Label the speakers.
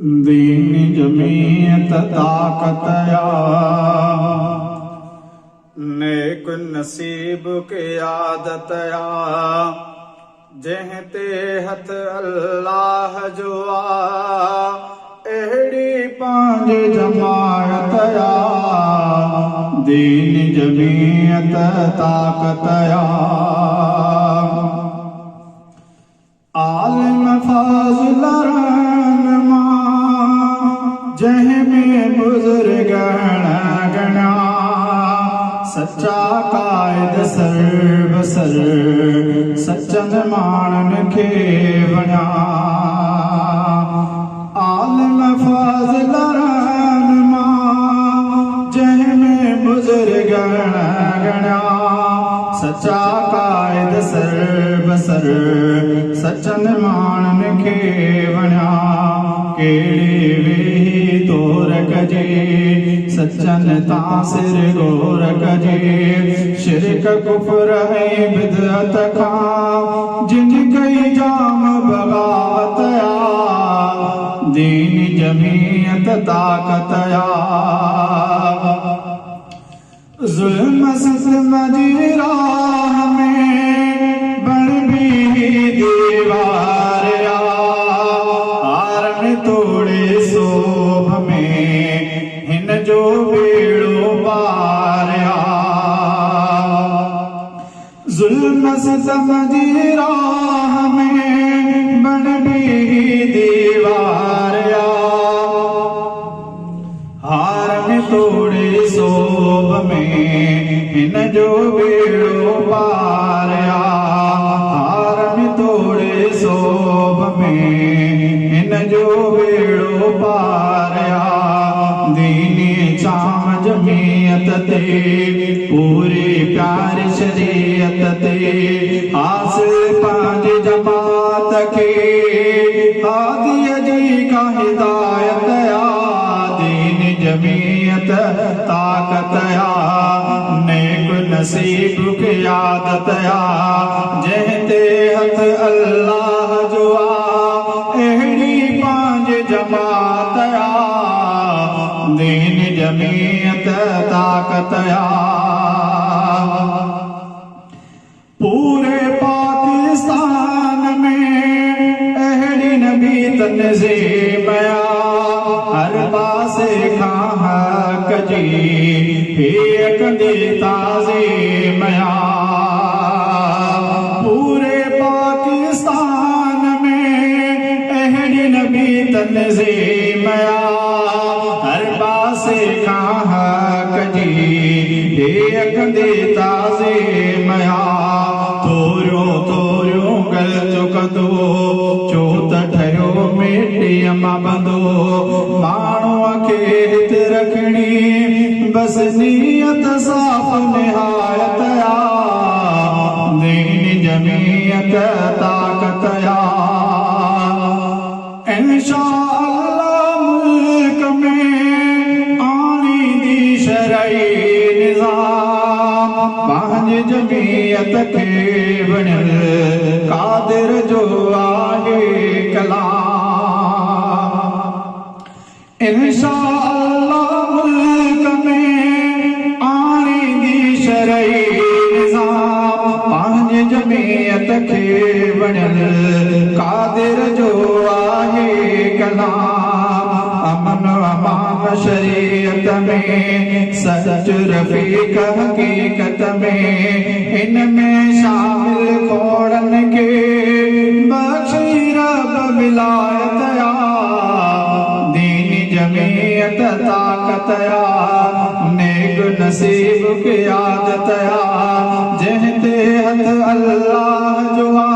Speaker 1: दीन जमीयत ताकतया नेक नसीब के आदतया जहते हथ अल्लाह जुआ एड़ी पांच जमायतया दीन जमीयत ताकतया आलिम फाज़िल रहनुमा जह में बुजुर्ग गणा सच्चा कायद सर्वसर सच्चन मानन के बना आलिम फाज़िल रहनुमा जह में बुजुर्ग गणा सच्चा कायद सर्वसर सच्चन मानन के बना केड़े वेही तोर कजे सच्चन तासिर गोर कजे शिरक कुफर है बिदअत खां जिन कई जाम बगावतया दीन जमीयत ताकतया जुल्म सिस्म जी राह में बन भी दीवार हार में तोड़े सोभ में हिन जो बेड़ो पारिया जुल्म सिस्म जी राह में बन भी दीवार हार में तोड़े सोभ में इन जो बेड़ो पारिया हार में तोड़े सोभ में इन जो बेड़ो पारिया दीनी चाम जमीयत ते पूरी प्यार शरीयत ते हासिल पांच जमात के आदि जी का हिदायत जमीयत ताकतया नेक नसीब की आदतया जहते हथ अल्लाह जुआ एड़ी पांच जमातया दीन जमीयत ताकतया पूरे पाकिस्तान में एड़ी नबी तनज़ीमया हर पासे खां कजी एक दी ताज़ीमया पूरे पाकिस्तान में अहड़ी नबी तनज़ीमया हर पासे खां कजी एक दी ताज़ीमया तोरियो तोरियो गल चुकंदो चोत ठहियो मिटीअ मां बंदो माण्हूअ खे हिते रखणी बस नियत साफ़ निहायतया दीन जमीयत ताकतया इंशा अल्लाह मुल्क में आनी दी शरई निज़ाम पंहिंजे जमीयत खे बणियल कादिर जो आहे कलाम इंशा अल्लाह मुल्क में आनी दी शरई निज़ाम पंहिंजे जमीयत खे बणियल कादिर जो आहे कलाम अमन अमान शरीयत में सच रफ़ीक हकीकत में इनमें शामिल खोड़न के बख्शी रब विलायतया दीन जमीयत ताकतया नेक नसीब की आदतया जहते हथ अल्लाह जुआ